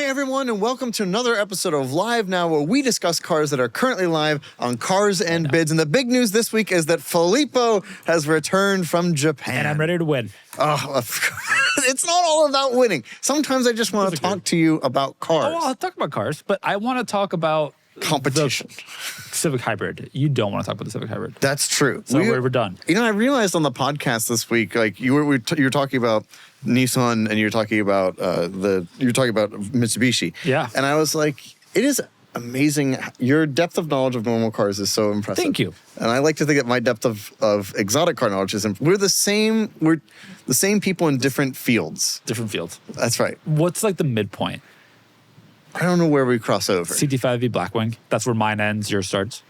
everyone, and welcome to another episode of Live Now, where we discuss cars that are currently live on Cars and Bids. And the big news this week is that Filippo has returned from Japan. And I'm ready to win. Oh, it's not all about winning. Sometimes I just want to talk to you about cars. Oh, I'll talk about cars, but I want to talk about competition. Civic Hybrid. You don't want to talk about the Civic Hybrid. That's true. So we're done. You know, I realized on the podcast this week, like you were talking about Nissan and you're talking about Mitsubishi. Yeah. And I was like, it is amazing. Your depth of knowledge of normal cars is so impressive. Thank you. And I like to think that my depth of exotic car knowledge is we're the same people in different fields. Different fields. That's right. What's like the midpoint? I don't know where we cross over. CT5V Blackwing. That's where mine ends, yours starts.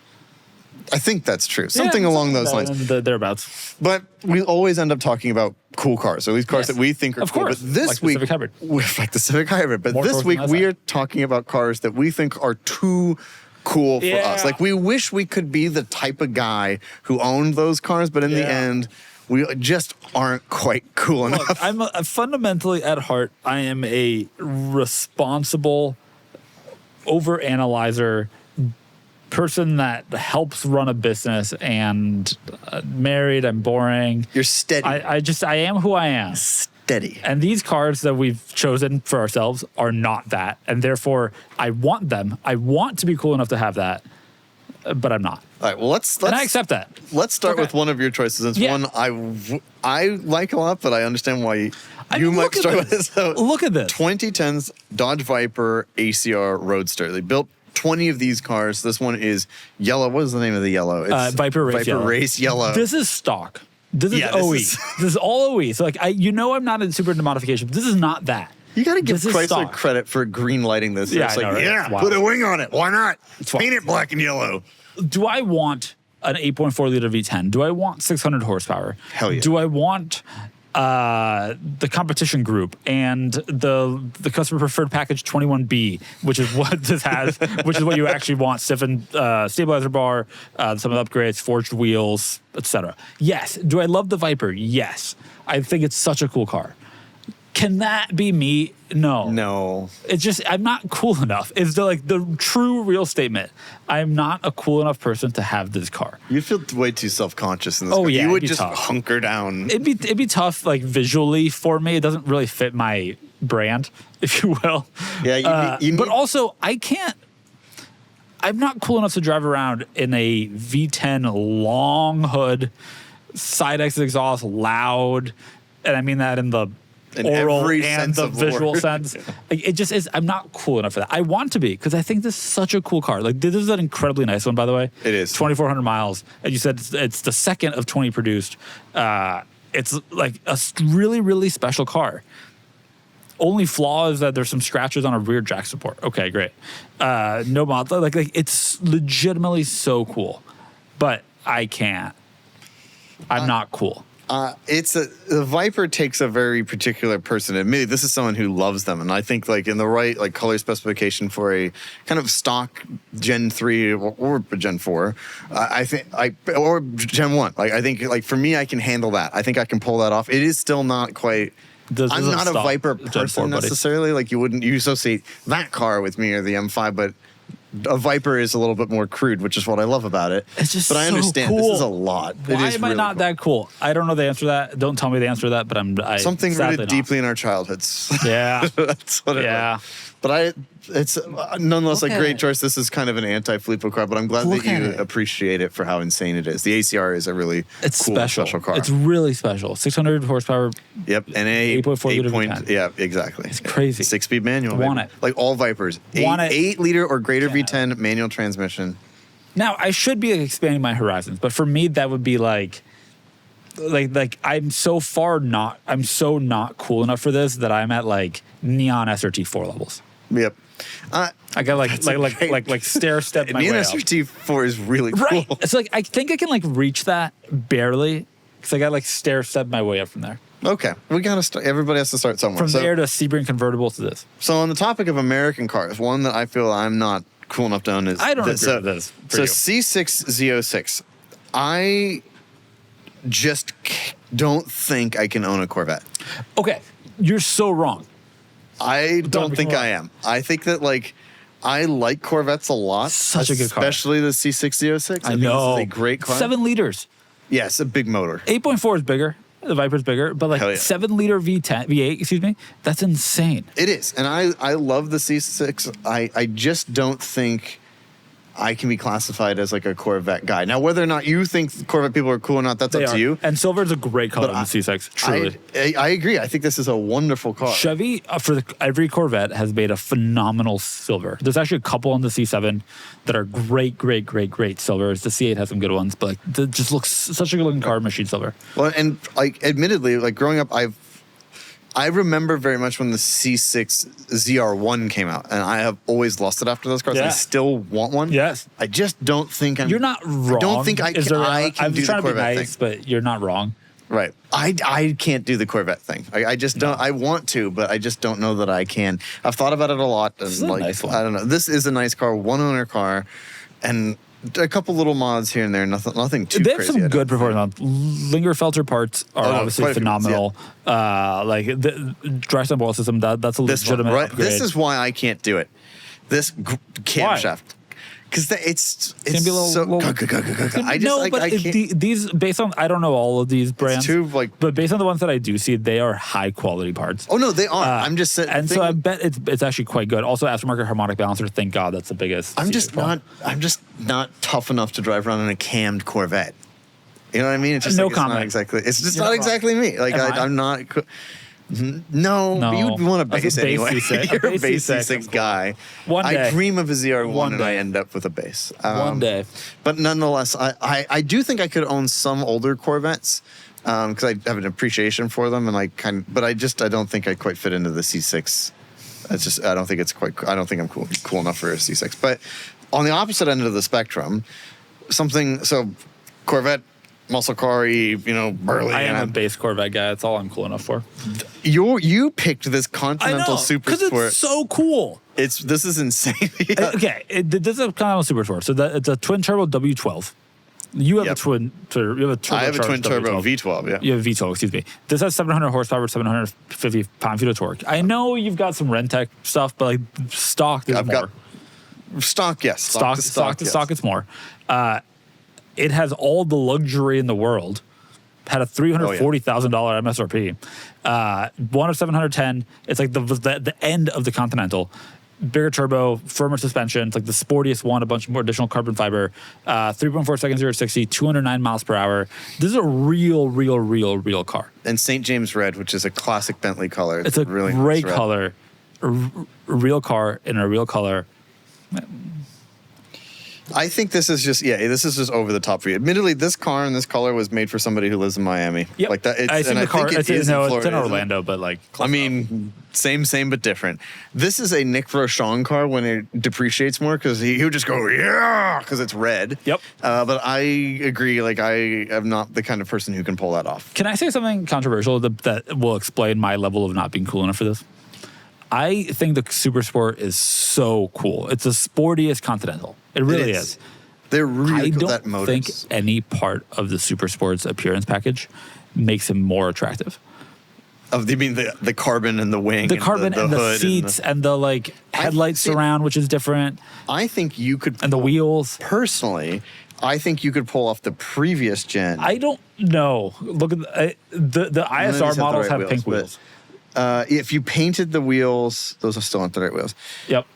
I think that's true. Something along those lines. Thereabouts. But we always end up talking about cool cars, or at least cars that we think are of cool. Course. But this week, the Civic Hybrid. Like the Civic Hybrid. But this week, we are talking about cars that we think are too cool for us. Like, we wish we could be the type of guy who owned those cars, but in the end, we just aren't quite cool enough. I'm fundamentally, at heart, I am a responsible overanalyzer person that helps run a business, and married, I'm boring. You're steady. I am who I am. Steady. And these cars that we've chosen for ourselves are not that. And therefore, I want them. I want to be cool enough to have that, but I'm not. All right, well, let's and I accept that. Let's start with one of your choices. It's one I like a lot, but I understand why you might struggle with it. So look at this. 2010's Dodge Viper ACR Roadster. They built 20 of these cars. This one is yellow. What is the name of the yellow? It's Viper Race Yellow. This is stock. This is OE. This is all OE. So like, I'm not super into modification, but this is not that. You got to give Chrysler credit for green lighting this. Yeah, it's like, put a wing on it. Why not? Paint it black and yellow. Do I want an 8.4 liter V10? Do I want 600 horsepower? Hell yeah. Do I want the competition group and the customer preferred package 21B, which is what this has, which is what you actually want: stiffened stabilizer bar, some of the upgrades, forged wheels, etc. Yes. Do I love the Viper? Yes. I think it's such a cool car. Can that be me? No. No. It's just, I'm not cool enough. It's the true real statement. I'm not a cool enough person to have this car. You feel way too self-conscious in this car. Yeah, you would just hunker down. It'd be tough, like, visually for me. It doesn't really fit my brand, if you will. Yeah, you need, but also, I'm not cool enough to drive around in a V10 long hood, side exit exhaust, loud, and I mean that in the oral and the visual sense. Like, it just is. I'm not cool enough for that. I want to be, because I think this is such a cool car. Like, this is an incredibly nice one, by the way. It is 2,400 miles, and you said it's the second of 20 produced. It's like a really, really special car. Only flaw is that there's some scratches on a rear jack support. Okay, great. No mod. Like it's legitimately so cool, but I can't. I'm not cool. The Viper takes a very particular person. Admittedly, this is someone who loves them, and I think like in the right like color specification for a kind of stock Gen 3 or Gen 4, I think or Gen 1. Like I think like for me, I can handle that. I think I can pull that off. It is still not quite. I'm not a Viper person necessarily. Like you associate that car with me or the M5, but a Viper is a little bit more crude, which is what I love about it. It's just but I understand cool. This is a lot. Why am I not that cool? I don't know the answer to that. Don't tell me the answer to that, but I'm something rooted deeply in our childhoods. Yeah. That's what it is. But it's nonetheless a great choice. This is kind of an anti-Filippo car, but I'm glad that you appreciate it for how insane it is. The ACR is a really special car. It's really special. 600 horsepower. Yep, and 8.4 liter V10. Yeah, exactly. It's crazy. 6-speed manual. Want it. Like all Vipers. 8 liter or greater V10 manual transmission. Now, I should be expanding my horizons, but for me, that would be like I'm so not cool enough for this that I'm at like neon SRT4 levels. Yep. I got like stair step my way up. SRT4 is really cool. Right. It's like I think I can like reach that barely, because I got like stair step my way up from there. Okay, we gotta start. Everybody has to start somewhere. From there to Sebring convertible to this. So on the topic of American cars, one that I feel I'm not cool enough to own is I don't agree with this. So C6Z06. I just don't think I can own a Corvette. Okay, you're so wrong. I don't think I am. I think that like I like Corvettes a lot. Such a good car. Especially the C606. I know. This is a great car. 7 liters. Yes, a big motor. 8.4 is bigger. The Viper's bigger, but like 7-liter V8, excuse me, that's insane. It is, and I love the C6. I just don't think I can be classified as like a Corvette guy. Now, whether or not you think Corvette people are cool or not, that's up to you. And silver is a great color in the C6, truly. I agree. I think this is a wonderful car. Chevy, every Corvette, has made a phenomenal silver. There's actually a couple on the C7 that are great silvers. The C8 has some good ones, but like, it just looks such a good looking car, machine silver. Well, and like admittedly, like growing up, I remember very much when the C6 ZR1 came out, and I have always lusted after those cars. Yeah. I still want one. Yes. I just don't think I'm... You're not wrong. I don't think I can do the Corvette thing. But you're not wrong. Right. I can't do the Corvette thing. I just don't... I want to, but I just don't know that I can. I've thought about it a lot. And this is a nice one. I don't know. This is a nice car, one-owner car, and... a couple little mods here and there, nothing too crazy. They have some good performance. Lingerfelter parts are obviously phenomenal. Like the dry sump oil system, that's a legitimate upgrade. This is why I can't do it. This camshaft. Because it's can be a little, I just I can't. These based on I don't know all of these brands, but based on the ones that I do see, they are high quality parts. Oh no, they are. I'm just saying, and so I bet it's actually quite good. Also, aftermarket harmonic balancer. Thank God, that's the biggest. I'm just not tough enough to drive around in a cammed Corvette. You know what I mean? It's just no comment. It's just not exactly me. Like I'm not. No, but you would want a base anyway. You're a base C6 guy. One day. I dream of a ZR1 and I end up with a base. One day. But nonetheless, I do think I could own some older Corvettes because I have an appreciation for them, and but I don't think I quite fit into the C6. It's just I don't think I'm cool enough for a C6. But on the opposite end of the spectrum, Corvette. Muscle car-y, burly. I am a base Corvette guy. That's all I'm cool enough for. You picked this Continental Supersport because it's so cool. This is insane. Yeah. Okay, this is a Continental Supersport. So it's a twin turbo W12. You have a twin turbo. I have a twin turbo V12. Yeah, you have a V12. Excuse me. This has 700 horsepower, 750 pound-feet of torque. I know you've got some Rentec stuff, but like stock, there's more. Stock, yes. Stock to stock, it's more. It has all the luxury in the world. Had a $340,000 MSRP. 1 of 710. It's like the end of the Continental. Bigger turbo, firmer suspension. It's like the sportiest one. A bunch more additional carbon fiber. 3.4 seconds 0 to 60. 209 miles per hour. This is a real car. And St. James Red, which is a classic Bentley color. It's a really great color. A real car in a real color. I think this is just over the top for you. Admittedly, this car and this color was made for somebody who lives in Miami. Yep. Like that. I think the car. It's in Orlando, but like. I mean, same but different. This is a Nick Rochon car when it depreciates more because he would just go because it's red. Yep. But I agree. Like I am not the kind of person who can pull that off. Can I say something controversial that will explain my level of not being cool enough for this? I think the Supersport is so cool. It's the sportiest Continental. It really is. They're really cool. I don't think any part of the Supersport's appearance package makes him more attractive. You mean the carbon and the wing? The carbon and the seats and the like headlight surround, which is different. I think you could. And the wheels. Personally, I think you could pull off the previous gen. I don't know. Look at the ISR models have pink wheels. If you painted the wheels, those are still on the right wheels. Yep.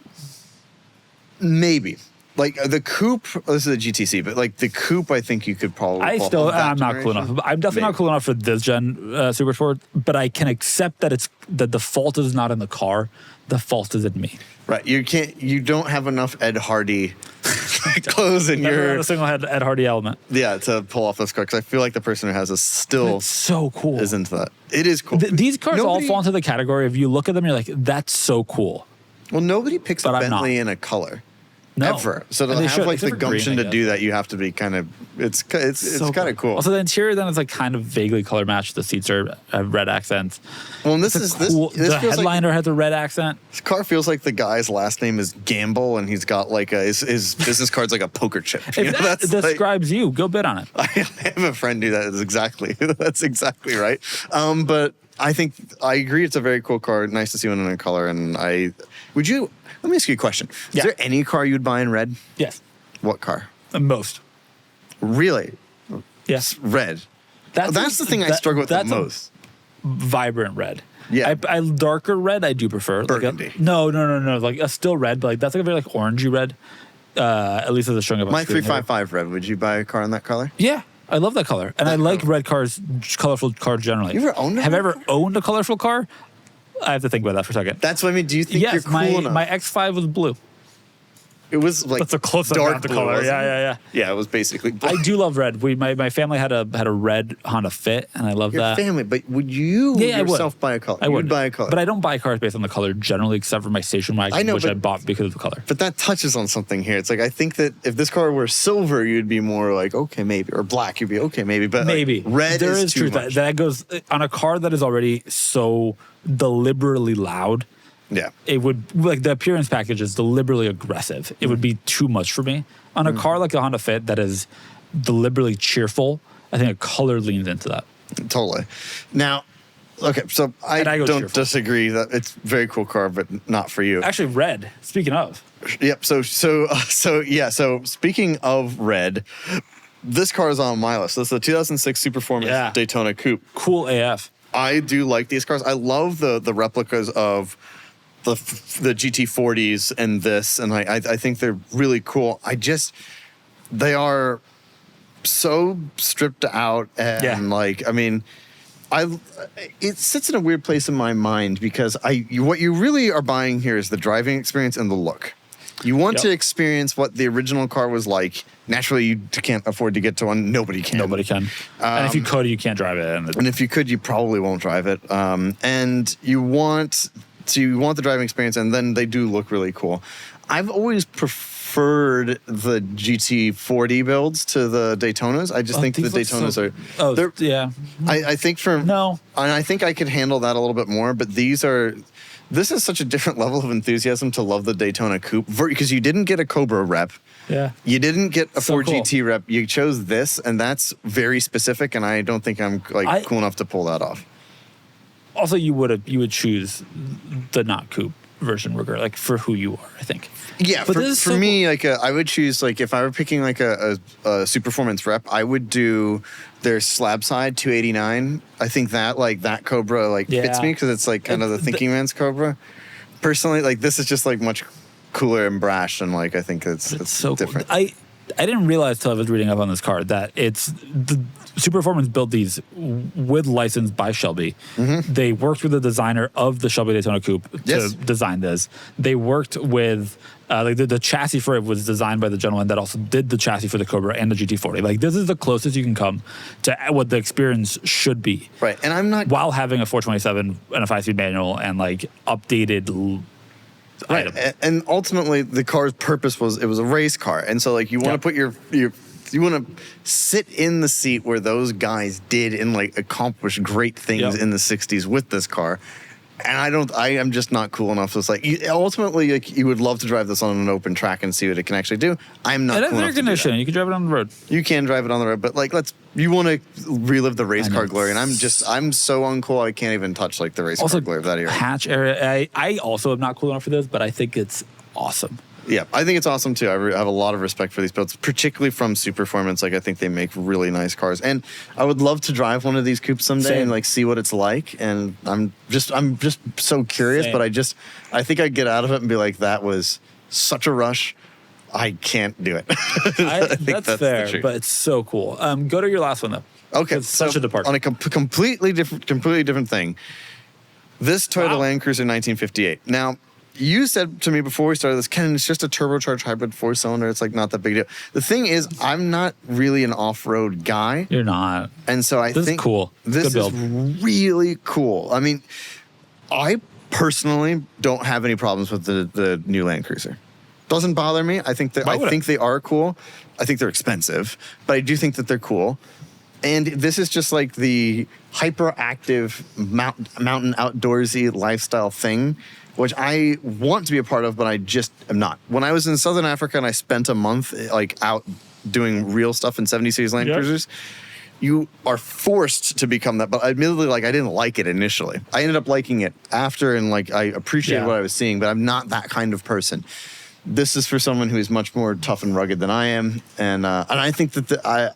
Maybe. Like the Coupe, this is a GTC, but like the Coupe, I think you could probably. I'm not cool enough. I'm definitely not cool enough for this gen Supersport, but I can accept that the fault is not in the car. The fault is in me. Right. You don't have enough Ed Hardy clothes in your a single Ed Hardy element. Yeah, to pull off this car because I feel like the person who has this still it's so cool. Is into that. It is cool. These cars all fall into the category. If you look at them, you're like, that's so cool. Well, nobody picks a Bentley in a color. No. Ever. So to have like the gumption to do that, you have to be kind of. It's so kind of cool. Also, the interior then is like kind of vaguely color matched. The seats have red accents. Well, and this cool. The headliner has a red accent. This car feels like the guy's last name is Gamble, and he's got like his business card's like a poker chip. If that describes you, go bid on it. I have a friend who that's exactly right. But I think I agree. It's a very cool car. Nice to see one in a color. And let me ask you a question. Yeah. Is there any car you'd buy in red? Yes. What car? Most. Really? Yes. Red. That's the thing I struggle with the most. Vibrant red. Yeah. I darker red I do prefer. Burgundy. Like no. Like a still red, but like that's like a very like orangey red. At least as it's showing up on My screen 355 red. Would you buy a car in that color? here. Yeah. I love that color. And I like red cars, colorful cars generally. You ever owned a Have I red ever owned a colorful car? I have to think about that for a second. That's what I mean. Do you think you're Yes, cool my enough? X5 was blue. It was like That's a close up dark of the blue, color. wasn't it? Yeah. Yeah, it was basically blue. I do love red. My family had a red Honda Fit, and I love Your that. family, but would you I would. yourself buy a color? I You would buy a color. but I don't buy cars based on the color generally, except for my station wagon, I know, which I but- bought because of the color. But that touches on something here. It's like I think that if this car were silver, you'd be more like okay, maybe, or black, you'd be okay, maybe. But Maybe like, red there is too truth much. that goes on a car that is already so deliberately loud. Yeah, It would like the appearance package is deliberately aggressive. It would be too much for me. On a car like the Honda Fit that is deliberately cheerful, I think a color leans into that. totally. Now, okay, so I And I go don't cheerful. disagree that it's a very cool car, but not for you. Actually, red. Speaking of, Yep. So speaking of red, this car is on my list. This is the 2006 Superformance Yeah. Daytona Coupe. cool AF. I do like these cars. I love the replicas of the GT40s and this, and I think they're really cool. They are so stripped out and it sits in a weird place in my mind because what you really are buying here is the driving experience and the look. You want Yep. to experience what the original car was like. Naturally, you can't afford to get to one. Nobody can. Nobody can. And if you could, you can't drive it. And if you could, you probably won't drive it. And you want the driving experience, and then they do look really cool. I've always preferred the GT40 builds to the Daytonas. I just think the these look Daytonas so- are. Oh, they're- yeah. I think No. and I think I could handle that a little bit more. But this is such a different level of enthusiasm to love the Daytona Coupe because you didn't get a Cobra rep. Yeah. You didn't get a So 4GT rep. You chose this, and that's very specific. And I don't think I'm cool enough to pull that off. Also, you would choose the not coupe version, like for who you are, I think. Yeah, But for this is for so me, I would choose if I were picking a Superformance rep, I would do their slab side 289. I think that Cobra fits Yeah. me because it's kind of the thinking man's Cobra. Personally, this is just much cooler and brash, and I think it's so different. Cool. I didn't realize till I was reading up on this car that it's the Superformance built these with license by Shelby. Mm-hmm. They worked with the designer of the Shelby Daytona Coupe to Yes. design this. They worked with the chassis for it was designed by the gentleman that also did the chassis for the Cobra and the GT40. This is the closest you can come to what the experience should be. Right, and I'm not While having a 427 and a 5-speed manual and updated right. item. And ultimately, the car's purpose was it was a race car, and so you want to put your you want to sit in the seat where those guys did and accomplish great things Yep. in the 60s with this car. And I am just not cool enough. So it's ultimately you would love to drive this on an open track and see what it can actually do. I'm not It has cool air enough to do that. conditioning. You can drive it on the road. You can drive it on the road, but you want to relive the race I know. car glory, and I'm so uncool. I can't even touch the race Also, car glory of that era. hatch area. I also am not cool enough for this, but I think it's awesome. Yeah, I think it's awesome too. I have a lot of respect for these builds, particularly from Superformance. I think they make really nice cars, and I would love to drive one of these coupes someday Same. and see what it's like. And I'm just so curious, Same. but I think I'd get out of it and be like, that was such a rush. I can't do it. I think That's the fair, truth. but it's so cool. Go to your last one though. Okay, It's such a departure. on a completely different thing. This Toyota Wow. Land Cruiser 1958. Now, you said to me before we started this, Ken, it's just a turbocharged hybrid 4-cylinder. It's not that big a deal. The thing is, I'm not really an off-road guy, You're not. and so I This is think cool. This Good is really cool. I mean, I personally don't have any problems with the new Land Cruiser. Doesn't bother me. I think Why would it? they are cool. I think they're expensive, but I do think that they're cool. And this is just the hyperactive mountain outdoorsy lifestyle thing, which I want to be a part of, but I just am not. When I was in Southern Africa and I spent a month out doing real stuff in 70 series Land Yep. Cruisers, you are forced to become that. But admittedly, like I didn't like it initially. I ended up liking it after, and like I appreciated what I was seeing. But I'm not that kind of person. This is for someone who is much more tough and rugged than I am, and I think that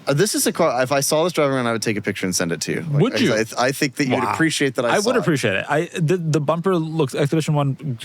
this is a car. If I saw this driving around, I would take a picture and send it to you. Like, would you? I think that you'd appreciate that. I would appreciate it. The bumper looks Expedition 1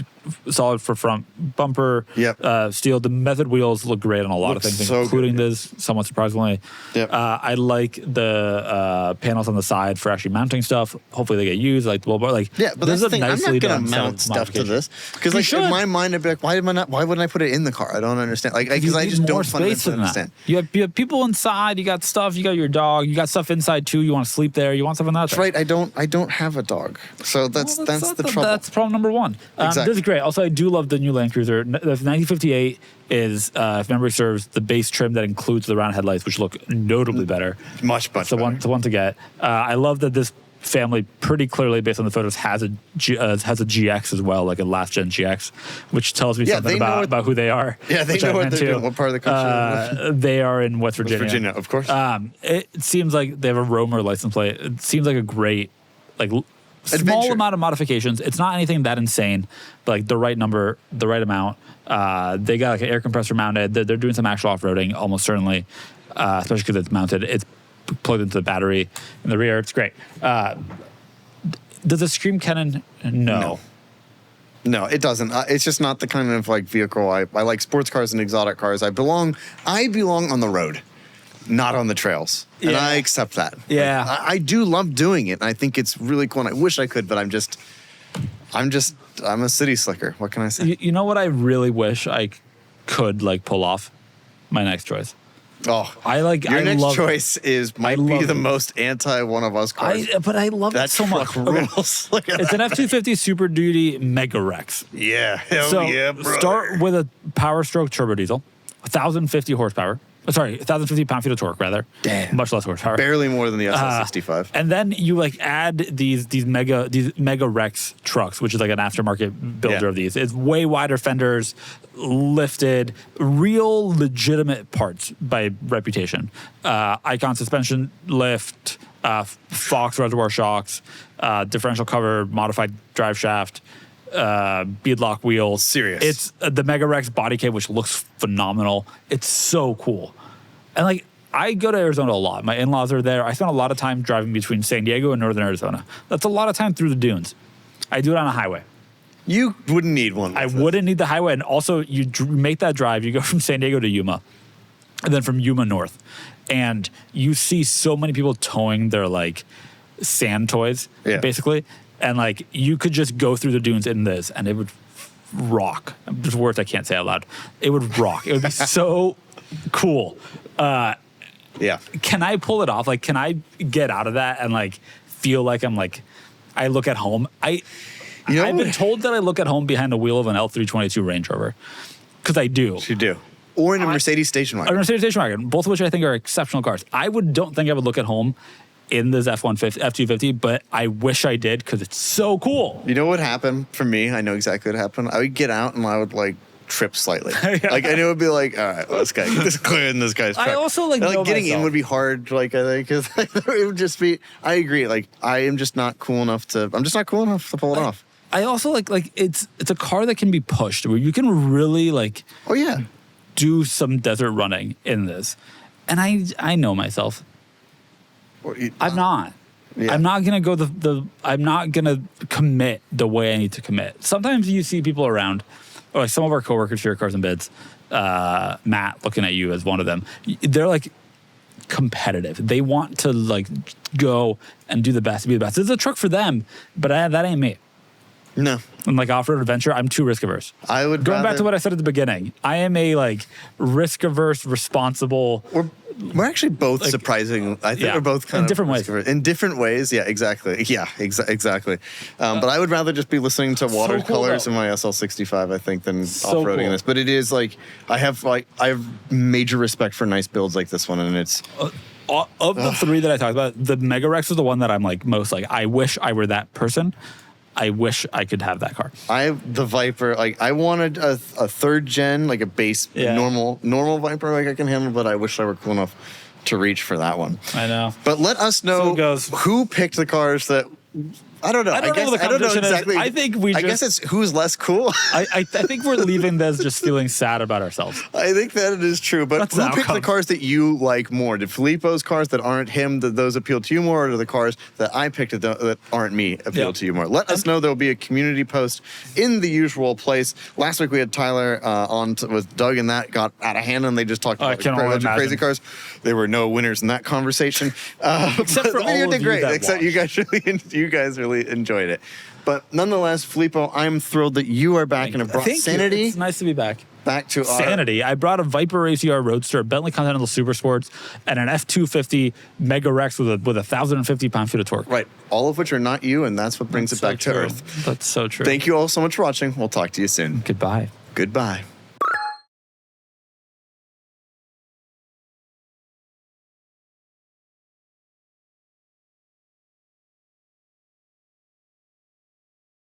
solid for front bumper. Yep. Steel. The method wheels look great on a lot of things, so including good. this. Somewhat surprisingly. Yep. I like the panels on the side for actually mounting stuff. Hopefully they get used. Like the wheelbar. Like yeah, but that's the thing. I'm not gonna done mount stuff to modification. this because like in my mind I'd be like, why wouldn't I put it in the car? I don't understand. Like because I just don't fundamentally understand. You have people inside. You got stuff. You got your dog. You got stuff inside too. You want to sleep there. You want stuff in that. That's right. I don't have a dog, so that's the trouble. That's problem number one. Exactly. This is great. Also, I do love the new Land Cruiser. The 1958 is, if memory serves, the base trim that includes the round headlights, which look notably better. Much the better. one to get. I love that this family pretty clearly, based on the photos, has a GX as well, like a last gen GX, which tells me something about who they are. Yeah, they know what they're doing. What part of the country? They are in West Virginia. West Virginia, of course. It seems like they have a Romer license plate. It seems like a great, like small adventure. amount of modifications. It's not anything that insane, but like the right number, the right amount. They got like an air compressor mounted. They're doing some actual off-roading, almost certainly, especially because it's mounted. It's plugged into the battery in the rear. It's great. Does it scream Kennan? No. No, it doesn't. It's just not the kind of like vehicle I like. Sports cars and exotic cars. I belong on the road, not on the trails, and I accept that. Yeah, like, I do love doing it, and I think it's really cool. And I wish I could, but I'm a city slicker. What can I say? You know what I really wish I could like pull off? My next choice. Oh, your next choice might be the most anti one of us cars. But I love that it so much. Rules. Okay. It's an F-250 Super Duty MegaRexx. Yeah, so yeah, brother. Start with a Power Stroke turbo diesel, 1,050 horsepower. Sorry, 1,050 pound-feet of torque, rather. Damn. Much less horsepower. Barely more than the SL65. And then you like add these MegaRexx trucks, which is like an aftermarket builder of these. It's way wider fenders, lifted, real legitimate parts by reputation. Icon suspension lift, Fox reservoir shocks, differential cover, modified drive shaft, beadlock wheels. Serious. It's the MegaRexx body kit, which looks phenomenal. It's so cool. And like, I go to Arizona a lot. My in-laws are there. I spend a lot of time driving between San Diego and northern Arizona. That's a lot of time through the dunes. I do it on a highway. You wouldn't need one. I wouldn't need the highway. And also, you make that drive. You go from San Diego to Yuma, and then from Yuma north. And you see so many people towing their like sand toys, basically. And like, you could just go through the dunes in this, and it would rock. There's words I can't say out loud. It would rock. It would be so cool. Can I pull it off? Like, can I get out of that and like feel like I'm like, I look at home? I've been told that I look at home behind the wheel of an L322 Range Rover, because I do. You do. Or in a Mercedes station wagon. Or a Mercedes station wagon, both of which I think are exceptional cars. Don't think I would look at home in this F-250, but I wish I did, because it's so cool. You know what happened for me? I know exactly what happened. I would get out and I would like trip slightly. Like, and it would be like, all right, well, this guy, get this clear in this guy's truck. I also like, and, know getting myself. in would be hard. Like, I think, because it would just be. I agree. Like, I am just not cool enough to. I'm just not cool enough to pull it off. I also like it's a car that can be pushed, where you can really like. Oh yeah. Do some desert running in this, and I know myself. I'm not. Yeah. I'm not gonna go I'm not gonna commit the way I need to commit. Sometimes you see people around, or like some of our coworkers here at Cars and Bids, Matt, looking at you as one of them. They're like competitive. They want to like go and do the best, be the best. It's a truck for them, but that ain't me. No. I'm like off-road adventure, I'm too risk averse. I would going back to what I said at the beginning. I am a like risk averse, responsible. We're actually both surprising. I think we're both kind in of different ways. In different ways, yeah, exactly. Yeah, exactly. But I would rather just be listening to watercolors in my SL65, I think, than off-roading this. But it is like I have major respect for nice builds like this one, and it's. Of the three that I talked about, the MegaRexx is the one that I'm like most like. I wish I were that person. I wish I could have that car. The Viper, like I wanted a third gen, like a base normal Viper, like I can handle, but I wish I were cool enough to reach for that one. I know. But let us So know it goes. who picked the cars that. I don't know. I don't know what the I don't know competition is. exactly. I think we I just- guess it's who's less cool. I think we're leaving this just feeling sad about ourselves. I think that it is true. But That's who the picked the outcome. cars that you like more? Did Filippo's cars that aren't him, did those appeal to you more, or do the cars that I picked that aren't me appeal Yeah. to you more? Let us know. There'll be a community post in the usual place. Last week we had Tyler with Doug, and that got out of hand, and they just talked I about can a bunch only of crazy imagine. cars. There were no winners in that conversation. Except but for the video all did of you great. that Except you guys really enjoyed it. But nonetheless, Filippo, I'm thrilled that you are back and have brought Thank you. sanity It's nice to be back. back to our Sanity. I brought a Viper ACR Roadster, a Bentley Continental Supersports, and an F250 MegaRexx with a 1,050 pound-feet of torque. right, all of which are not you, and that's what brings That's it back so to true. earth. That's so true. Thank you all so much for watching. We'll talk to you soon. Goodbye. Goodbye.